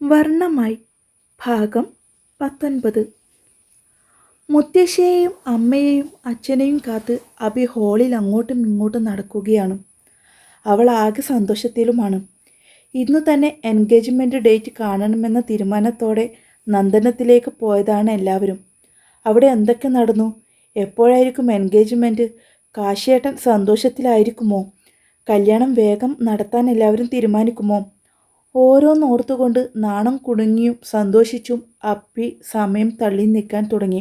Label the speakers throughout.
Speaker 1: വർണ്ണമായി ഭാഗം 19. മുത്തശ്ശിയെയും അമ്മയെയും അച്ഛനെയും കാത്ത് അഭി ഹാളിൽ അങ്ങോട്ടും ഇങ്ങോട്ടും നടക്കുകയാണ്. അവൾ ആകെ സന്തോഷത്തിലുമാണ്. ഇന്നു തന്നെ എൻഗേജ്മെൻറ്റ് ഡേറ്റ് കാണണമെന്ന തീരുമാനത്തോടെ നന്ദനത്തിലേക്ക് പോയതാണ് എല്ലാവരും. അവിടെ എന്തൊക്കെ നടന്നു? എപ്പോഴായിരിക്കും എൻഗേജ്മെൻറ്റ്? കാശിയേട്ടൻ സന്തോഷത്തിലായിരിക്കുമോ? കല്യാണം വേഗം നടത്താൻ എല്ലാവരും തീരുമാനിക്കുമോ? ഓരോന്നോർത്തുകൊണ്ട് നാണം കുടുങ്ങിയും സന്തോഷിച്ചും അപ്പി സമയം തള്ളി നിൽക്കാൻ തുടങ്ങി.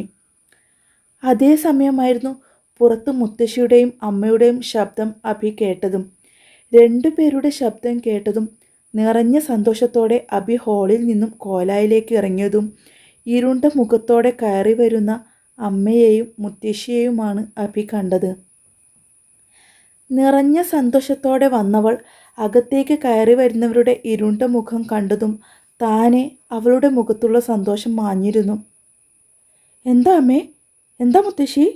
Speaker 1: അതേ സമയമായിരുന്നു പുറത്ത് മുത്തശ്ശിയുടെയും അമ്മയുടെയും ശബ്ദം അഭി കേട്ടതും. രണ്ടുപേരുടെ ശബ്ദം കേട്ടതും നിറഞ്ഞ സന്തോഷത്തോടെ അഭി ഹാളിൽ നിന്നും കോലായിലേക്ക് ഇറങ്ങിയതും ഇരുണ്ട മുഖത്തോടെ കയറി വരുന്ന അമ്മയെയും മുത്തശ്ശിയെയുമാണ് അഭി കണ്ടത്. നിറഞ്ഞ സന്തോഷത്തോടെ വന്നവൾ അകത്തേക്ക് കയറി വരുന്നവരുടെ ഇരുണ്ട മുഖം കണ്ടതും താനെ അവളുടെ മുഖത്തുള്ള സന്തോഷം മാഞ്ഞിരുന്നു. എന്താ അമ്മേ? എന്താ മുത്തശ്ശി?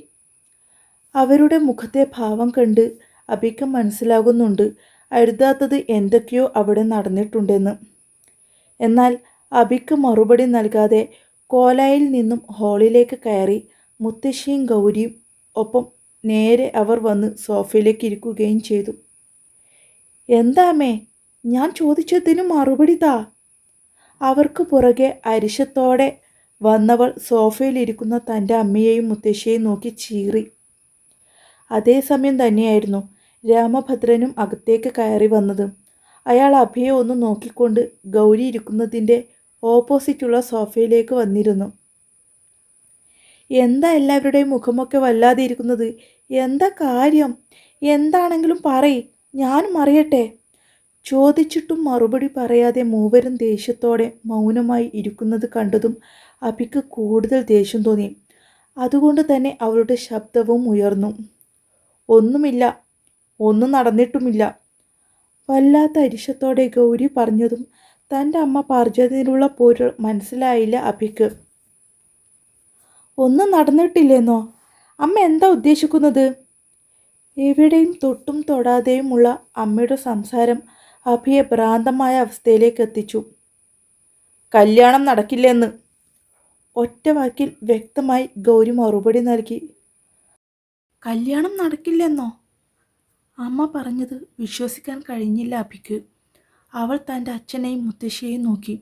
Speaker 1: അവരുടെ മുഖത്തെ ഭാവം കണ്ട് അഭിക്ക് മനസ്സിലാകുന്നുണ്ട് അരുതാത്തത് എന്തൊക്കെയോ അവിടെ നടന്നിട്ടുണ്ടെന്ന്. എന്നാൽ അഭിക്ക് മറുപടി നൽകാതെ കോലായിൽ നിന്നും ഹാളിലേക്ക് കയറി മുത്തശ്ശിയും ഗൗരിയും ഒപ്പം നേരെ അവർ വന്ന് സോഫയിലേക്ക് ഇരിക്കുകയും ചെയ്തു. എന്താ അമ്മേ, ഞാൻ ചോദിച്ചതിന് മറുപടി താ. അവർക്ക് പുറകെ അരിശത്തോടെ വന്നവൾ സോഫയിലിരിക്കുന്ന തൻ്റെ അമ്മയെയും മുത്തശ്ശിയെയും നോക്കി ചീറി. അതേസമയം തന്നെയായിരുന്നു രാമഭദ്രനും അകത്തേക്ക് കയറി വന്നത്. അയാൾ അഭിയെ ഒന്ന് നോക്കിക്കൊണ്ട് ഗൗരി ഇരിക്കുന്നതിൻ്റെ ഓപ്പോസിറ്റുള്ള സോഫയിലേക്ക് വന്നിരുന്നു. എന്താ എല്ലാവരുടെയും മുഖമൊക്കെ വല്ലാതെ ഇരിക്കുന്നത്? എന്താ കാര്യം? എന്താണെങ്കിലും പറയ്, ഞാനും അറിയട്ടെ. ചോദിച്ചിട്ടും മറുപടി പറയാതെ മൂവരും ദേഷ്യത്തോടെ മൗനമായി ഇരിക്കുന്നത് കണ്ടതും അഭിക്ക് കൂടുതൽ ദേഷ്യം തോന്നി. അതുകൊണ്ട് തന്നെ അവളുടെ ശബ്ദവും ഉയർന്നു. ഒന്നുമില്ല, ഒന്നും നടന്നിട്ടുമില്ല. വല്ലാത്ത അരിശത്തോടെ ഗൗരി പറഞ്ഞതും തൻ്റെ അമ്മ പറഞ്ഞതിനുള്ള പൊരുൾ മനസ്സിലായില്ല അഭിക്ക്. ഒന്നും നടന്നിട്ടില്ലെന്നോ? അമ്മ എന്താ ഉദ്ദേശിക്കുന്നത്? എവിടെയും തൊട്ടും തൊടാതെയുമുള്ള അമ്മയുടെ സംസാരം അഭിയെ ഭ്രാന്തമായ അവസ്ഥയിലേക്ക് എത്തിച്ചു. കല്യാണം നടക്കില്ലെന്ന് ഒറ്റ വാക്കിൽ വ്യക്തമായി ഗൗരി മറുപടി നൽകി. കല്യാണം നടക്കില്ലെന്നോ? അമ്മ പറഞ്ഞത് വിശ്വസിക്കാൻ കഴിഞ്ഞില്ല അഭിക്ക്. അവൾ തൻ്റെ അച്ഛനെയും മുത്തശ്ശിയെയും നോക്കി.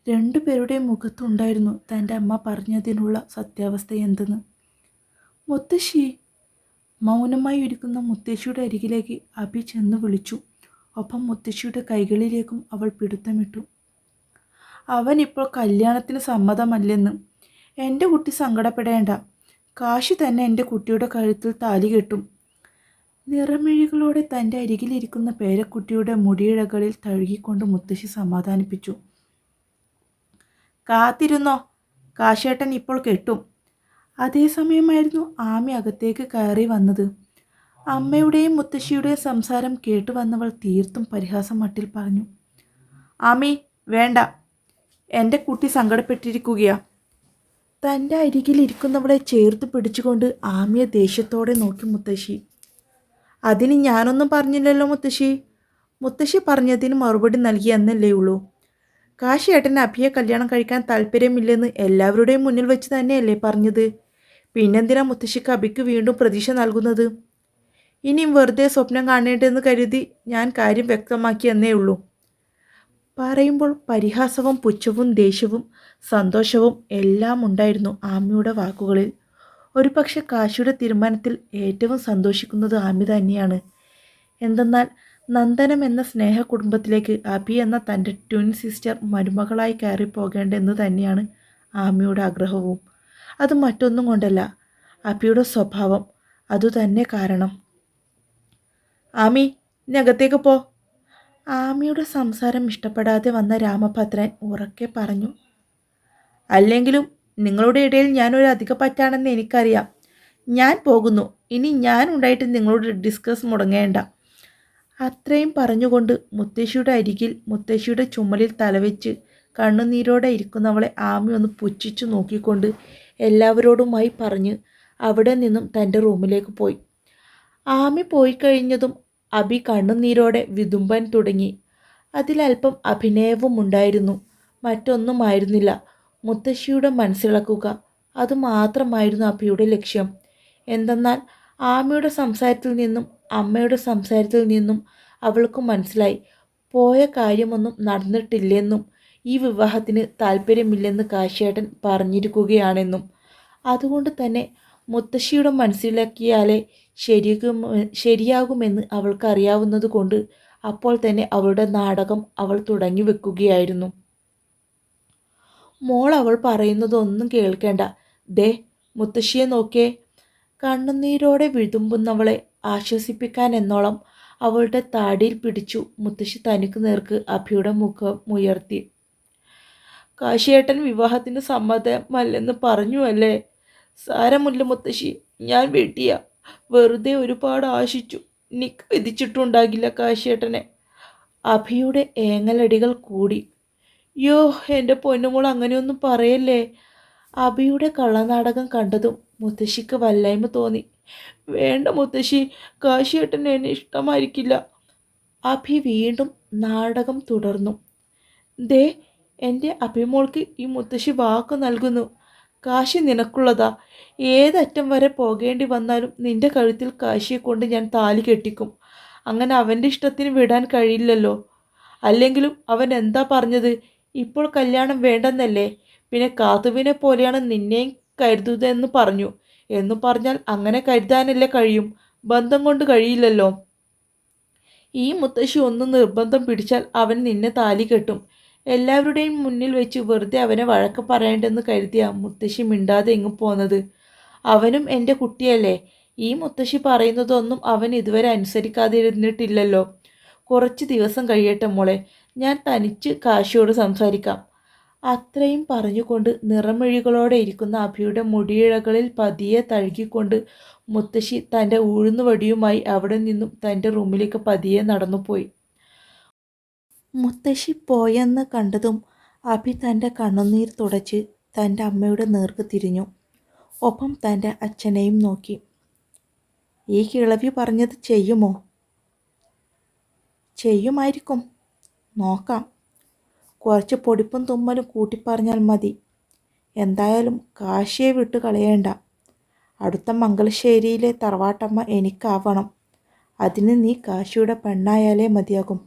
Speaker 1: രണ്ടുപേരുടെയും മുഖത്തുണ്ടായിരുന്നു തൻ്റെ അമ്മ പറഞ്ഞതിനുള്ള സത്യാവസ്ഥ എന്തെന്ന്. മുത്തശ്ശി! മൗനമായി ഇരിക്കുന്ന മുത്തശ്ശിയുടെ അരികിലേക്ക് അഭി ചെന്ന് വിളിച്ചു. ഒപ്പം മുത്തശ്ശിയുടെ കൈകളിലേക്കും അവൾ പിടുത്തമിട്ടു. അവനിപ്പോൾ കല്യാണത്തിന് സമ്മതമല്ലെന്ന്. എൻ്റെ കുട്ടി സങ്കടപ്പെടേണ്ട. കാശി തന്നെ എൻ്റെ കുട്ടിയുടെ കഴുത്തിൽ താലി കെട്ടും. നിറമിഴികളോടെ തൻ്റെ അരികിലിരിക്കുന്ന പേരക്കുട്ടിയുടെ മുടിയിഴകളിൽ തഴുകിക്കൊണ്ട് മുത്തശ്ശി സമാധാനിപ്പിച്ചു. കാത്തിരുന്നോ, കാശേട്ടൻ ഇപ്പോൾ കെട്ടും. അതേസമയമായിരുന്നു ആമി അകത്തേക്ക് കയറി വന്നത്. അമ്മയുടെയും മുത്തശ്ശിയുടെയും സംസാരം കേട്ടു വന്നവൾ തീർത്തും പരിഹാസം മട്ടിൽ പറഞ്ഞു. ആമി, വേണ്ട, എൻ്റെ കുട്ടി സങ്കടപ്പെട്ടിരിക്കുകയാ. തൻ്റെ അരികിലിരിക്കുന്നവളെ ചേർത്ത് പിടിച്ചുകൊണ്ട് ആമിയെ ദേഷ്യത്തോടെ നോക്കി മുത്തശ്ശി. അതിന് ഞാനൊന്നും പറഞ്ഞില്ലല്ലോ മുത്തശ്ശി. മുത്തശ്ശി പറഞ്ഞതിന് മറുപടി നൽകിയെന്നല്ലേ ഉള്ളൂ. കാശിയേട്ടന് അഭിയെ കല്യാണം കഴിക്കാൻ താല്പര്യമില്ലെന്ന് എല്ലാവരുടെയും മുന്നിൽ വെച്ച് തന്നെയല്ലേ പറഞ്ഞത്. പിന്നെന്തിനാ മുത്തശ്ശിക്ക് അഭിക്ക് വീണ്ടും പ്രതീക്ഷ നൽകുന്നത്? ഇനിയും വെറുതെ സ്വപ്നം കാണേണ്ടെന്ന് കരുതി ഞാൻ കാര്യം വ്യക്തമാക്കിയെന്നേ ഉള്ളൂ. പറയുമ്പോൾ പരിഹാസവും പുച്ഛവും ദേഷ്യവും സന്തോഷവും എല്ലാം ഉണ്ടായിരുന്നു ആമിയുടെ വാക്കുകളിൽ. ഒരു പക്ഷെ കാശിയുടെ തീരുമാനത്തിൽ ഏറ്റവും സന്തോഷിക്കുന്നത് ആമി തന്നെയാണ്. എന്തെന്നാൽ നന്ദനം എന്ന സ്നേഹ കുടുംബത്തിലേക്ക് അഭി എന്ന തൻ്റെ ട്വിൻ സിസ്റ്റർ മരുമകളായി കയറിപ്പോകേണ്ടെന്ന് തന്നെയാണ് ആമിയുടെ ആഗ്രഹവും. അത് മറ്റൊന്നും കൊണ്ടല്ല, അഭിയുടെ സ്വഭാവം അതുതന്നെ കാരണം. ആമി, നീ അകത്തേക്ക് പോ. ആമിയുടെ സംസാരം ഇഷ്ടപ്പെടാതെ വന്ന രാമഭദ്രൻ ഉറക്കെ പറഞ്ഞു. അല്ലെങ്കിലും നിങ്ങളുടെ ഇടയിൽ ഞാനൊരു അധിക പറ്റാണെന്ന് എനിക്കറിയാം. ഞാൻ പോകുന്നു. ഇനി ഞാൻ ഉണ്ടായിട്ട് നിങ്ങളോട് ഡിസ്കസ് മുടങ്ങേണ്ട. അത്രയും പറഞ്ഞുകൊണ്ട് മുത്തശ്ശിയുടെ അരികിൽ മുത്തശ്ശിയുടെ ചുമലിൽ തലവെച്ച് കണ്ണുനീരോടെ ഇരിക്കുന്നവളെ ആമി ഒന്ന് പുച്ഛിച്ചു നോക്കിക്കൊണ്ട് എല്ലാവരോടുമായി പറഞ്ഞ് അവിടെ നിന്നും തൻ്റെ റൂമിലേക്ക് പോയി. ആമി പോയി കഴിഞ്ഞതും അഭി കണ്ണുനീരോടെ വിതുമ്പാൻ തുടങ്ങി. അതിലൽപ്പം അഭിനയവും ഉണ്ടായിരുന്നു. മറ്റൊന്നുമായിരുന്നില്ല. മുത്തശ്ശിയുടെ മനസ്സിളക്കുക അതുമാത്രമായിരുന്നു അഭിയുടെ ലക്ഷ്യം. എന്തെന്നാൽ ആമയുടെ സംസാരത്തിൽ നിന്നും അമ്മയുടെ സംസാരത്തിൽ നിന്നും അവൾക്ക് മനസ്സിലായി പോയ കാര്യമൊന്നും നടന്നിട്ടില്ലെന്നും ഈ വിവാഹത്തിന് താല്പര്യമില്ലെന്ന് കാശിയേട്ടൻ പറഞ്ഞിരിക്കുകയാണെന്നും. അതുകൊണ്ട് തന്നെ മുത്തശ്ശിയുടെ മനസ്സിലാക്കിയാലേ ശരിയാകുമെന്ന് അവൾക്കറിയാവുന്നതുകൊണ്ട് അപ്പോൾ തന്നെ അവളുടെ നാടകം അവൾ തുടങ്ങി വെക്കുകയായിരുന്നു. മോൾ അവൾ പറയുന്നതൊന്നും കേൾക്കേണ്ട. ദേ മുത്തശ്ശിയെ നോക്കേ. കണ്ണുനീരോടെ വിതുമ്പുന്നവളെ ആശ്വസിപ്പിക്കാൻ എന്നോളം അവളുടെ താടിയിൽ പിടിച്ചു മുത്തശ്ശി തനിക്ക് നേർക്ക് അഭിയുടെ മുഖം ഉയർത്തി. കാശിയേട്ടൻ വിവാഹത്തിന് സമ്മതമല്ലെന്ന് പറഞ്ഞു അല്ലേ? സാരമില്ല മുത്തശ്ശി, ഞാൻ വെട്ടിയ വെറുതെ ഒരുപാട് ആശിച്ചു. നിക്ക് വിധിച്ചിട്ടുണ്ടാകില്ല കാശിയേട്ടനെ. അഭിയുടെ ഏങ്ങലടികൾ കൂടി. യോ എൻ്റെ പൊന്നുമോൾ അങ്ങനെയൊന്നും പറയല്ലേ. അഭിയുടെ കള്ളനാടകം കണ്ടതും മുത്തശ്ശിക്ക് വല്ലായ്മ തോന്നി. വേണ്ട മുത്തശ്ശി, കാശിയേട്ടൻ എന്നെ ഇഷ്ടമായിരിക്കില്ല. അഭി വീണ്ടും നാടകം തുടർന്നു. ദേ എൻ്റെ അഭിമോൾക്ക് ഈ മുത്തശ്ശി വാക്ക് നൽകുന്നു. കാശി നിനക്കുള്ളതാ. ഏതറ്റം വരെ പോകേണ്ടി വന്നാലും നിന്റെ കഴുത്തിൽ കാശിയെ കൊണ്ട് ഞാൻ താലി കെട്ടിക്കും. അങ്ങനെ അവൻ്റെ ഇഷ്ടത്തിന് വിടാൻ കഴിയില്ലല്ലോ. അല്ലെങ്കിലും അവൻ എന്താ പറഞ്ഞത്? ഇപ്പോൾ കല്യാണം വേണ്ടെന്നല്ലേ? പിന്നെ കാത്തുവിനെ പോലെയാണ് നിന്നെയും കരുതുന്നതെന്ന് പറഞ്ഞു. എന്നു പറഞ്ഞാൽ അങ്ങനെ കരുതാനല്ലേ കഴിയും, ബന്ധം കൊണ്ട് കഴിയില്ലല്ലോ. ഈ മുത്തശ്ശി ഒന്ന് നിർബന്ധം പിടിച്ചാൽ അവൻ നിന്നെ താലി കെട്ടും. എല്ലാവരുടെയും മുന്നിൽ വെച്ച് വെറുതെ അവനെ വഴക്ക് പറയേണ്ടെന്ന് കരുതിയ മുത്തശ്ശി മിണ്ടാതെ എങ്ങും പോന്നത്. അവനും എൻ്റെ കുട്ടിയല്ലേ. ഈ മുത്തശ്ശി പറയുന്നതൊന്നും അവൻ ഇതുവരെ അനുസരിക്കാതിരുന്നിട്ടില്ലല്ലോ. കുറച്ച് ദിവസം കഴിയട്ടെ മോളെ, ഞാൻ തനിച്ച് കാശിയോട് സംസാരിക്കാം. അത്രയും പറഞ്ഞുകൊണ്ട് നിറമിഴികളോടെ ഇരിക്കുന്ന അഭിയുടെ മുടിയിഴകളിൽ പതിയെ തഴുകിക്കൊണ്ട് മുത്തശ്ശി തൻ്റെ ഉഴുന്നുവടിയുമായി അവിടെ നിന്നും തൻ്റെ റൂമിലേക്ക് പതിയെ നടന്നുപോയി. മുത്തശ്ശി പോയെന്ന് കണ്ടതും അഭി തൻ്റെ കണ്ണുനീർ തുടച്ച് തൻ്റെ അമ്മയുടെ നേർക്ക് തിരിഞ്ഞു. ഒപ്പം തൻ്റെ അച്ഛനെയും നോക്കി. ഈ കിളവി പറഞ്ഞത് ചെയ്യുമോ? ചെയ്യുമായിരിക്കും, നോക്കാം. കുറച്ച് പൊടിപ്പും തുമ്മലും കൂട്ടിപ്പറഞ്ഞാൽ മതി. എന്തായാലും കാശിയെ വിട്ട് കളയേണ്ട. അടുത്ത മംഗലശ്ശേരിയിലെ തറവാട്ടമ്മ എനിക്കാവണം. അതിന് നീ കാശിയുടെ പെണ്ണായാലേ മതിയാകും.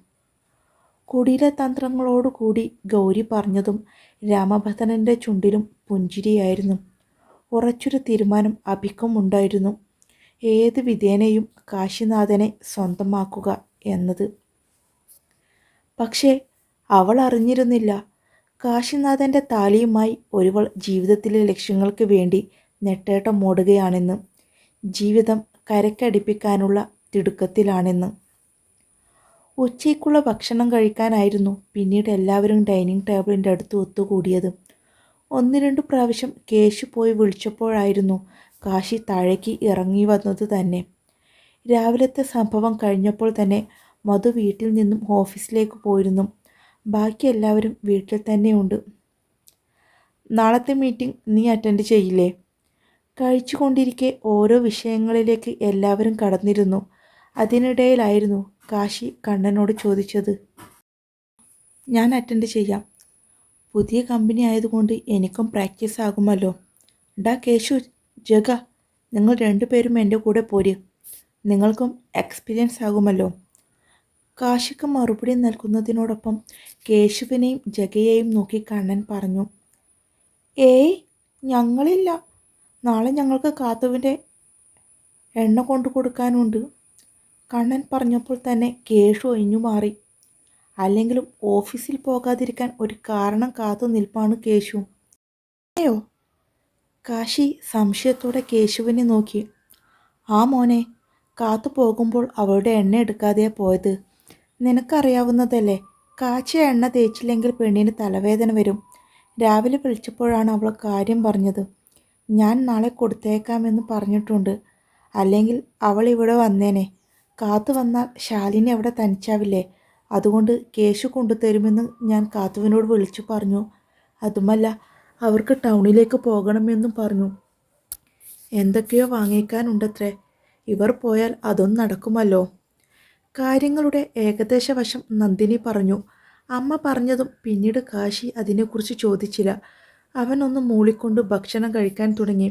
Speaker 1: കുടില തന്ത്രങ്ങളോടുകൂടി ഗൗരി പറഞ്ഞതും രാമഭദ്രൻ്റെ ചുണ്ടിലും പുഞ്ചിരിയായിരുന്നു. ഉറച്ചൊരു തീരുമാനം അഭിക്കും ഉണ്ടായിരുന്നു. ഏത് വിധേനയും കാശിനാഥനെ സ്വന്തമാക്കുക എന്നത്. പക്ഷേ അവൾ അറിഞ്ഞിരുന്നില്ല കാശിനാഥൻ്റെ താലിയുമായി ഒരുവൾ ജീവിതത്തിലെ ലക്ഷ്യങ്ങൾക്ക് വേണ്ടി നെട്ടേട്ടം ഓടുകയാണെന്ന്. ജീവിതം കരക്കടിപ്പിക്കാനുള്ള തിടുക്കത്തിലാണെന്ന്. ഉച്ചയ്ക്കുള്ള ഭക്ഷണം കഴിക്കാനായിരുന്നു പിന്നീട് എല്ലാവരും ഡൈനിങ് ടേബിളിൻ്റെ അടുത്ത് ഒത്തുകൂടിയത്. 1-2 പ്രാവശ്യം കേശു പോയി വിളിച്ചപ്പോഴായിരുന്നു കാശി താഴേക്ക് ഇറങ്ങി വന്നത് തന്നെ. രാവിലത്തെ സംഭവം കഴിഞ്ഞപ്പോൾ തന്നെ മധു വീട്ടിൽ നിന്നും ഓഫീസിലേക്ക് പോയിരുന്നു. ബാക്കി എല്ലാവരും വീട്ടിൽ തന്നെയുണ്ട്. നാളത്തെ മീറ്റിംഗ് നീ അറ്റൻഡ് ചെയ്യില്ലേ? കഴിച്ചുകൊണ്ടിരിക്കെ ഓരോ വിഷയങ്ങളിലേക്ക് എല്ലാവരും കടന്നിരുന്നു. അതിനിടയിലായിരുന്നു കാശി കണ്ണനോട് ചോദിച്ചത്. ഞാൻ അറ്റൻഡ് ചെയ്യാം. പുതിയ കമ്പനി ആയതുകൊണ്ട് എനിക്കും പ്രാക്ടീസ് ആകുമല്ലോ. ഡാ കേശു, ജഗ, നിങ്ങൾ 2 പേരും എൻ്റെ കൂടെ പോര്. നിങ്ങൾക്കും എക്സ്പീരിയൻസ് ആകുമല്ലോ. കാശിക്ക് മറുപടി നൽകുന്നതിനോടൊപ്പം കേശുവിനെയും ജഗയെയും നോക്കി കണ്ണൻ പറഞ്ഞു. ഏയ്, ഞങ്ങളില്ല. നാളെ ഞങ്ങൾക്ക് കാത്തുവിൻ്റെ എണ്ണ കൊണ്ടു കൊടുക്കാനുണ്ട്. കണ്ണൻ പറഞ്ഞപ്പോൾ തന്നെ കേശു ഒഴിഞ്ഞു മാറി. അല്ലെങ്കിലും ഓഫീസിൽ പോകാതിരിക്കാൻ ഒരു കാരണം കാത്തു നിൽപ്പാണ് കേശു. അയ്യോ, കാശി സംശയത്തോടെ കേശുവിനെ നോക്കി. ആ മോനെ, കാത്തു പോകുമ്പോൾ അവളുടെ എണ്ണ എടുക്കാതെയാ പോയത്. നിനക്കറിയാവുന്നതല്ലേ, കാച്ചിയ എണ്ണ തേച്ചില്ലെങ്കിൽ പെണ്ണിന് തലവേദന വരും. രാവിലെ വിളിച്ചപ്പോഴാണ് അവൾ കാര്യം പറഞ്ഞത്. ഞാൻ നാളെ കൊടുത്തേക്കാമെന്ന് പറഞ്ഞിട്ടുണ്ട്. അല്ലെങ്കിൽ അവൾ ഇവിടെ വന്നേനെ. കാത്തു വന്നാൽ ശാലിനി അവിടെ തനിച്ചാവില്ലേ. അതുകൊണ്ട് കേശു കൊണ്ടുതരുമെന്ന് ഞാൻ കാത്തുവിനോട് വിളിച്ചു പറഞ്ഞു. അതുമല്ല, അവർക്ക് ടൗണിലേക്ക് പോകണമെന്നും പറഞ്ഞു. എന്തൊക്കെയോ വാങ്ങിക്കാനുണ്ടത്രേ. ഇവർ പോയാൽ അതൊന്നും നടക്കുമല്ലോ. കാര്യങ്ങളുടെ ഏകദേശ വശം നന്ദിനി പറഞ്ഞു. അമ്മ പറഞ്ഞതും പിന്നീട് കാശി അതിനെക്കുറിച്ച് ചോദിച്ചില്ല. അവനൊന്ന് മൂളിക്കൊണ്ട് ഭക്ഷണം കഴിക്കാൻ തുടങ്ങി.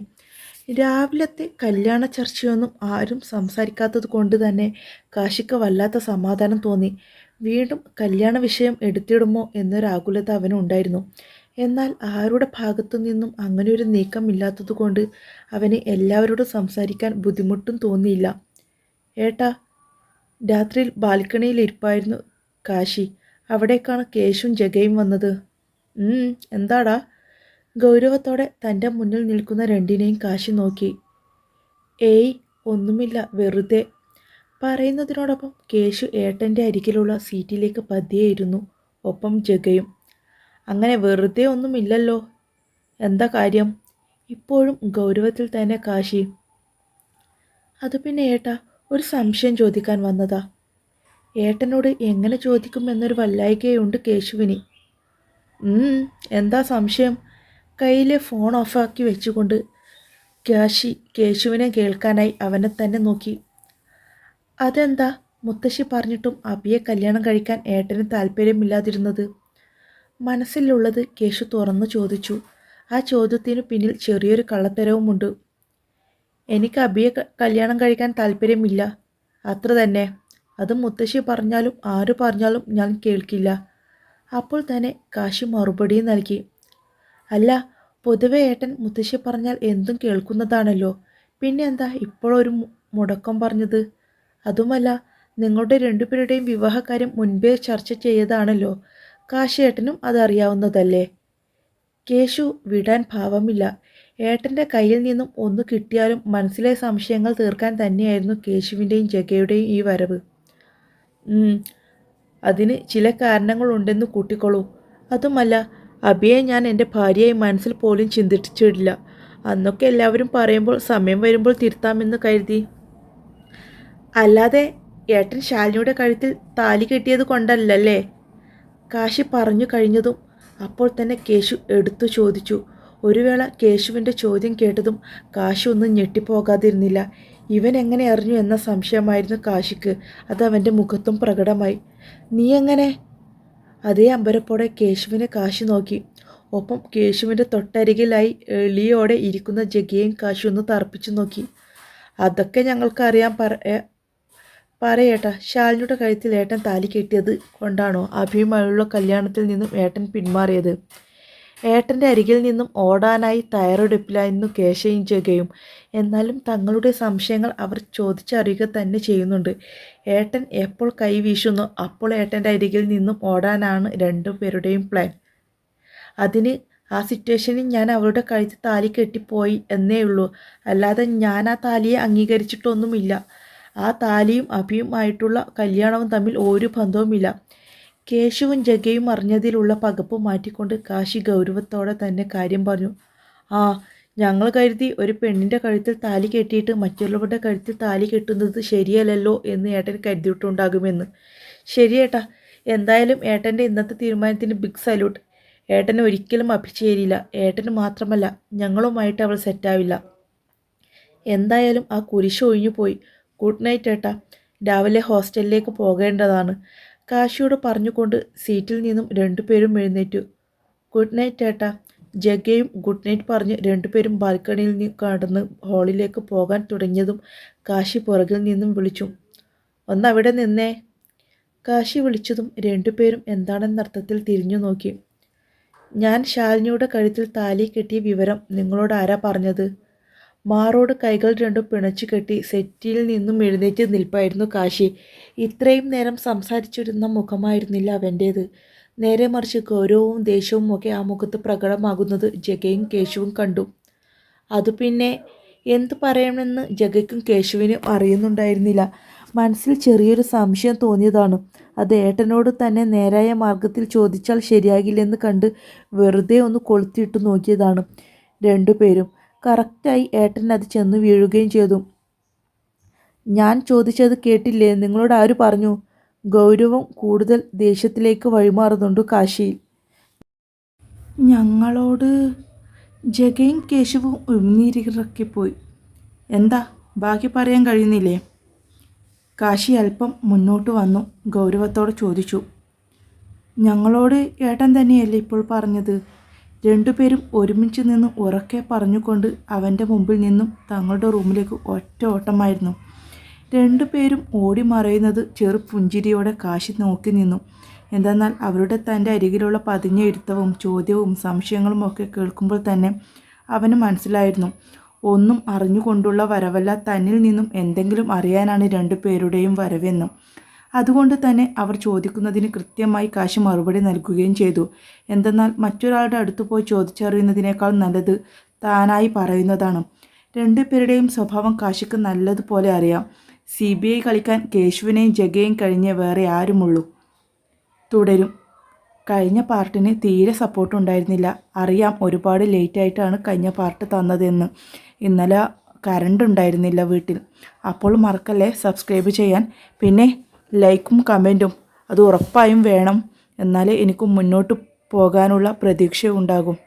Speaker 1: രാവിലത്തെ കല്യാണ ചർച്ചയൊന്നും ആരും സംസാരിക്കാത്തത് കൊണ്ട് തന്നെ കാശിക്ക് വല്ലാത്ത സമാധാനം തോന്നി. വീണ്ടും കല്യാണ വിഷയം എടുത്തിടുമോ എന്നൊരാകുലത അവനുണ്ടായിരുന്നു. എന്നാൽ ആരുടെ ഭാഗത്തു നിന്നും അങ്ങനെയൊരു നീക്കം ഇല്ലാത്തതുകൊണ്ട് അവന് എല്ലാവരോടും സംസാരിക്കാൻ ബുദ്ധിമുട്ടും തോന്നിയില്ല. ഏട്ടാ, രാത്രിയിൽ ബാൽക്കണിയിൽ ഇരിപ്പായിരുന്നു കാശി. അവിടേക്കാണ് കേശും ജഗയും വന്നത്. എന്താടാ? ഗൗരവത്തോടെ തൻ്റെ മുന്നിൽ നിൽക്കുന്ന രണ്ടിനെയും കാശി നോക്കി. ഏയ്, ഒന്നുമില്ല, വെറുതെ. പറയുന്നതിനോടൊപ്പം കേശു ഏട്ടൻ്റെ അരികിലുള്ള സീറ്റിലേക്ക് പതിയെയിരുന്നു. ഒപ്പം ജഗയും. അങ്ങനെ വെറുതെ ഒന്നുമില്ലല്ലോ. എന്താ കാര്യം? ഇപ്പോഴും ഗൗരവത്തിൽ തന്നെ കാശി. അത് പിന്നെ ഏട്ടാ, ഒരു സംശയം ചോദിക്കാൻ വന്നതാ. ഏട്ടനോട് എങ്ങനെ ചോദിക്കുമെന്നൊരു വല്ലായ്കയുണ്ട് കേശുവിന്. എന്താ സംശയം? കയ്യിലെ ഫോൺ ഓഫാക്കി വെച്ചുകൊണ്ട് കാശി കേശുവിനെ കേൾക്കാനായി അവനെ തന്നെ നോക്കി. അതെന്താ മുത്തശ്ശി പറഞ്ഞിട്ടും അബിയെ കല്യാണം കഴിക്കാൻ ഏട്ടന് താല്പര്യമില്ലാതിരുന്നത്? മനസ്സിലുള്ളത് കേശു തുറന്നു ചോദിച്ചു. ആ ചോദ്യത്തിനു പിന്നിൽ ചെറിയൊരു കള്ളത്തരവുമുണ്ട്. എനിക്ക് അബിയെ കല്യാണം കഴിക്കാൻ താല്പര്യമില്ല, അത്ര തന്നെ. അത് മുത്തശ്ശി പറഞ്ഞാലും ആര് പറഞ്ഞാലും ഞാൻ കേൾക്കില്ല. അപ്പോൾ തന്നെ കാശി മറുപടി നൽകി. അല്ല, പൊതുവെ ഏട്ടൻ മുത്തശ്ശി പറഞ്ഞാൽ എന്തും കേൾക്കുന്നതാണല്ലോ. പിന്നെ എന്താ ഇപ്പോഴൊരു മുടക്കം പറഞ്ഞത്? അതുമല്ല, നിങ്ങളുടെ രണ്ടുപേരുടെയും വിവാഹകാര്യം മുൻപേ ചർച്ച ചെയ്തതാണല്ലോ. കാശിയേട്ടനും അതറിയാവുന്നതല്ലേ? കേശു വിടാൻ ഭാവമില്ല. ഏട്ടൻ്റെ കയ്യിൽ നിന്നും ഒന്ന് കിട്ടിയാലും മനസ്സിലെ സംശയങ്ങൾ തീർക്കാൻ തന്നെയായിരുന്നു കേശുവിൻ്റെയും ജഗയുടെയും ഈ വരവ്. അതിന് ചില കാരണങ്ങളുണ്ടെന്ന് കൂട്ടിക്കോളൂ. അതുമല്ല, അബിയെ ഞാൻ എൻ്റെ ഭാര്യയായി മനസ്സിൽ പോലും ചിന്തിച്ചിട്ടില്ല. അന്നൊക്കെ എല്ലാവരും പറയുമ്പോൾ സമയം വരുമ്പോൾ തിരുത്താമെന്ന് കരുതി. അല്ലാതെ ഏട്ടൻ ശാലിനിയുടെ കഴുത്തിൽ താലി കെട്ടിയത് കൊണ്ടല്ലല്ലേ? കാശി പറഞ്ഞു കഴിഞ്ഞതും അപ്പോൾ തന്നെ കേശു എടുത്തു ചോദിച്ചു. ഒരു വേള കേശുവിൻ്റെ ചോദ്യം കേട്ടതും കാശി ഒന്നും ഞെട്ടിപ്പോകാതിരുന്നില്ല. ഇവൻ എങ്ങനെ അറിഞ്ഞു എന്ന സംശയമായിരുന്നു കാശിക്ക്. അത് അവൻ്റെ മുഖത്തും പ്രകടമായി. നീ എങ്ങനെ? അതേ അമ്പരപ്പോടെ കേശുവിനെ കാശി നോക്കി. ഒപ്പം കേശുവിൻ്റെ തൊട്ടരികിലായി എളിയോടെ ഇരിക്കുന്ന ജഗയെയും കാശി ഒന്ന് തറപ്പിച്ചു നോക്കി. അതൊക്കെ ഞങ്ങൾക്കറിയാൻ പറയേട്ടാ. ശാലിനിയുടെ കഴുത്തിൽ ഏട്ടൻ താലി കെട്ടിയത് കൊണ്ടാണോ അഭിയുമായുള്ള കല്യാണത്തിൽ നിന്നും ഏട്ടൻ പിന്മാറിയത്? ഏട്ടൻ്റെ അരികിൽ നിന്നും ഓടാനായി തയ്യാറെടുപ്പിലായിരുന്നു കേശയും ജഗയും. എന്നാലും തങ്ങളുടെ സംശയങ്ങൾ അവർ ചോദിച്ചറിയുക തന്നെ ചെയ്യുന്നുണ്ട്. ഏട്ടൻ എപ്പോൾ കൈ വീശുന്നോ അപ്പോൾ ഏട്ടൻ്റെ അരികിൽ നിന്നും ഓടാനാണ് രണ്ടുപേരുടെയും പ്ലാൻ. അതിന് ആ സിറ്റുവേഷനിൽ ഞാൻ അവളുടെ കഴുത്തിൽ താലി കെട്ടിപ്പോയി എന്നേ ഉള്ളൂ. അല്ലാതെ ഞാൻ ആ താലിയെ അംഗീകരിച്ചിട്ടൊന്നുമില്ല. ആ താലിയും അഭിയുമായിട്ടുള്ള കല്യാണവും തമ്മിൽ ഒരു ബന്ധവുമില്ല. കേശുവും ജഗയും അറിഞ്ഞതിലുള്ള പകപ്പ് മാറ്റിക്കൊണ്ട് കാശി ഗൗരവത്തോടെ തന്നെ കാര്യം പറഞ്ഞു. ഞങ്ങൾ കരുതി ഒരു പെണ്ണിൻ്റെ കഴുത്തിൽ താലി കെട്ടിയിട്ട് മറ്റുള്ളവരുടെ കഴുത്തിൽ താലി കെട്ടുന്നത് ശരിയല്ലല്ലോ എന്ന് ഏട്ടൻ കരുതിയിട്ടുണ്ടാകുമെന്ന്. ശരിയേട്ടാ, എന്തായാലും ഏട്ടൻ്റെ ഇന്നത്തെ തീരുമാനത്തിന് ബിഗ് സല്യൂട്ട്. ഏട്ടന് ഒരിക്കലും അഭിചേരില്ല. ഏട്ടന് മാത്രമല്ല, ഞങ്ങളുമായിട്ട് അവൾ സെറ്റാവില്ല. എന്തായാലും ആ കുരിശ് ഒഴിഞ്ഞു പോയി. ഗുഡ് നൈറ്റ് ഏട്ടാ, രാവിലെ ഹോസ്റ്റലിലേക്ക് പോകേണ്ടതാണ്. കാശിയോട് പറഞ്ഞുകൊണ്ട് സീറ്റിൽ നിന്നും രണ്ടുപേരും എഴുന്നേറ്റു. ഗുഡ് നൈറ്റ് ഏട്ടാ. ജഗയും ഗുഡ് നൈറ്റ് പറഞ്ഞ് രണ്ടുപേരും ബാൽക്കണിയിൽ നിന്ന് കടന്ന് ഹാളിലേക്ക് പോകാൻ തുടങ്ങിയതും കാശി പുറകിൽ നിന്നും വിളിച്ചു. ഒന്നവിടെ നിന്നേ. കാശി വിളിച്ചതും രണ്ടുപേരും എന്താണെന്നർത്ഥത്തിൽ തിരിഞ്ഞു നോക്കി. ഞാൻ ശാലിനിയുടെ കഴുത്തിൽ താലി കെട്ടിയ വിവരം നിങ്ങളോട് ആരാ പറഞ്ഞത്? മാറോട് കൈകൾ രണ്ടും പിണച്ചു കെട്ടി സെറ്റിൽ നിന്നും എഴുന്നേറ്റ് നിൽപ്പായിരുന്നു കാശി. ഇത്രയും നേരം സംസാരിച്ചിരുന്ന മുഖമായിരുന്നില്ല അവൻ്റേത്. നേരെ മറിച്ച് ഗൗരവവും ദേഷ്യവും ഒക്കെ ആ മുഖത്ത് പ്രകടമാകുന്നത് ജഗയും കേശുവും കണ്ടു. അതു പിന്നെ എന്തു പറയണമെന്ന് ജഗയ്ക്കും കേശുവിനും അറിയുന്നുണ്ടായിരുന്നില്ല. മനസ്സിൽ ചെറിയൊരു സംശയം തോന്നിയതാണ്. അത് ഏട്ടനോട് തന്നെ നേരായ മാർഗത്തിൽ ചോദിച്ചാൽ ശരിയാകില്ലെന്ന് കണ്ട് വെറുതെ ഒന്ന് കൊളുത്തിയിട്ട് നോക്കിയതാണ് രണ്ടുപേരും. കറക്റ്റായി ഏട്ടൻ അത് ചെന്ന് വീഴുകയും ചെയ്തു. ഞാൻ ചോദിച്ചത് കേട്ടില്ലേ? നിങ്ങളോട് ആര് പറഞ്ഞു? ഗൗരവം കൂടുതൽ ദേഷ്യത്തിലേക്ക് വഴിമാറുന്നുണ്ട് കാശിയിൽ. ഞങ്ങളോട്. ജഗയും കേശവും ഉമിനീരിറക്കിപ്പോയി. എന്താ, ബാക്കി പറയാൻ കഴിയുന്നില്ലേ? കാശി അല്പം മുന്നോട്ട് വന്നു ഗൗരവത്തോടെ ചോദിച്ചു. ഞങ്ങളോട് ഏട്ടൻ തന്നെയല്ലേ ഇപ്പോൾ പറഞ്ഞത്? രണ്ടുപേരും ഒരുമിച്ച് നിന്ന് ഉറക്കെ പറഞ്ഞുകൊണ്ട് അവൻ്റെ മുമ്പിൽ നിന്നും തങ്ങളുടെ റൂമിലേക്ക് ഒറ്റ ഓട്ടമായിരുന്നു. രണ്ടുപേരും ഓടി മറയുന്നത് ചെറു പുഞ്ചിരിയോടെ കാശി നോക്കി നിന്നു. എന്തെന്നാൽ അവരുടെ തൻ്റെ അരികിലുള്ള പതിഞ്ഞ ഇരുത്തവും ചോദ്യവും സംശയങ്ങളും ഒക്കെ കേൾക്കുമ്പോൾ തന്നെ അവന് മനസ്സിലായിരുന്നു, ഒന്നും അറിഞ്ഞുകൊണ്ടുള്ള വരവല്ല, തന്നിൽ നിന്നും എന്തെങ്കിലും അറിയാനാണ് രണ്ടുപേരുടെയും വരവെന്നും. അതുകൊണ്ട് തന്നെ അവർ ചോദിക്കുന്നതിന് കൃത്യമായി കാശി മറുപടി നൽകുകയും ചെയ്തു. എന്തെന്നാൽ മറ്റൊരാളുടെ അടുത്ത് പോയി ചോദിച്ചറിയുന്നതിനേക്കാൾ നല്ലത് താനായി പറയുന്നതാണ്. രണ്ടുപേരുടെയും സ്വഭാവം കാശിക്ക് നല്ലതുപോലെ അറിയാം. CBI കളിക്കാൻ കേശുവിനെയും ജഗയെയും കഴിഞ്ഞേ വേറെ ആരുമുള്ളൂ. തുടരും. കഴിഞ്ഞ പാർട്ടിന് തീരെ സപ്പോർട്ട് ഉണ്ടായിരുന്നില്ല. അറിയാം, ഒരുപാട് ലേറ്റായിട്ടാണ് കഴിഞ്ഞ പാർട്ട് തന്നതെന്ന്. ഇന്നലെ കറണ്ട് ഉണ്ടായിരുന്നില്ല വീട്ടിൽ. അപ്പോൾ മറക്കല്ലേ സബ്സ്ക്രൈബ് ചെയ്യാൻ. പിന്നെ ലൈക്കും കമൻറ്റും അത് ഉറപ്പായും വേണം. എന്നാലേ എനിക്ക് മുന്നോട്ട് പോകാനുള്ള പ്രതീക്ഷ ഉണ്ടാകും.